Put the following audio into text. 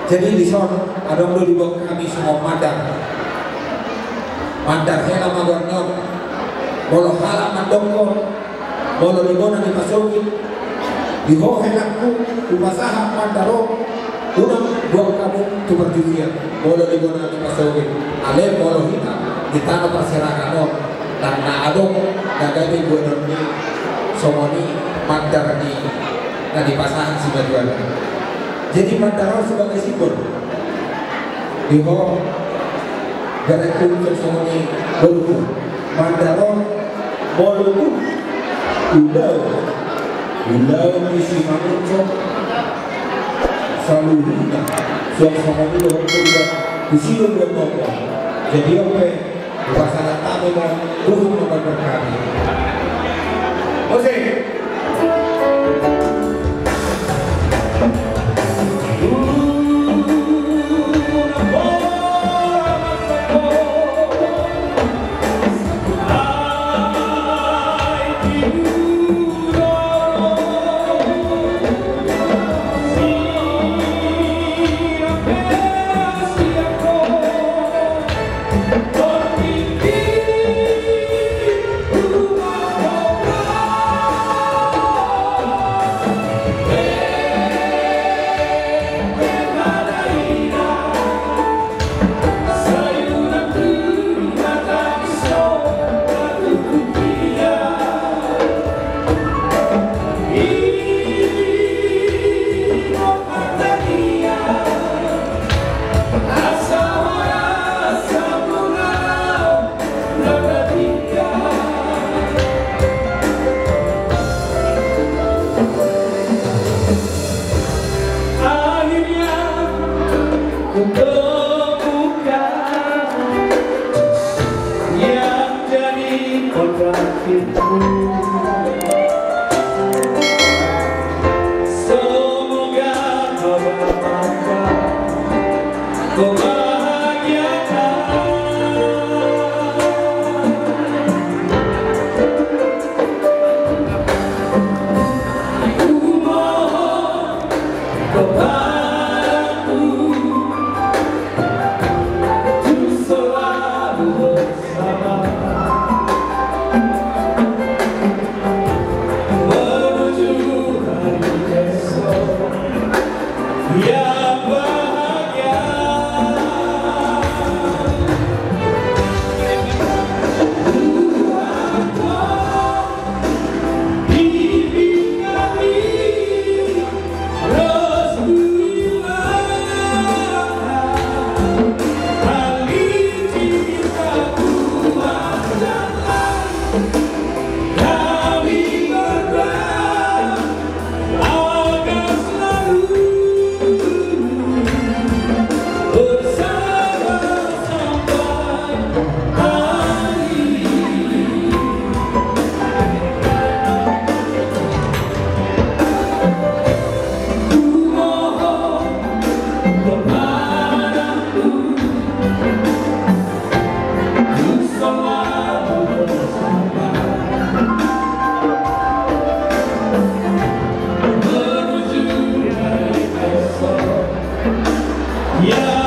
Jadi di son ada di bawah kami semua mandar hela magornyok bolo hala mandongko bolo libona di pasogi di ho helaku upasaha mandaro unang buang kamu tu berjudia bolo libona di pasogi ale bolo hita di tanah perserakan dan na adong gagati gue noni somoni mandar di pasahan si bajuan. Jadi mandaro sebagai simbol di bawah garis kuncir somoni bolu mandaro bolu ulau misi manusia selalu hina suatu somoni loh tidak disiun berbohong. Jadi apa pasangan kami mau buruk membantu kami. Oke. Aku untuk bukan yang jadi kontrakku. Semoga kau bermanfaat, kau bahagiakan. Ku mohon kepadamu untuk selalu bersama menuju hari esok yang bahagia. Bimbing kami, Rasulullah, kali cintaku adalah kami berdoa agar selalu bersama sampai hari. Ku mohon kepadamu untuk selalu bersama menuju hari esok yang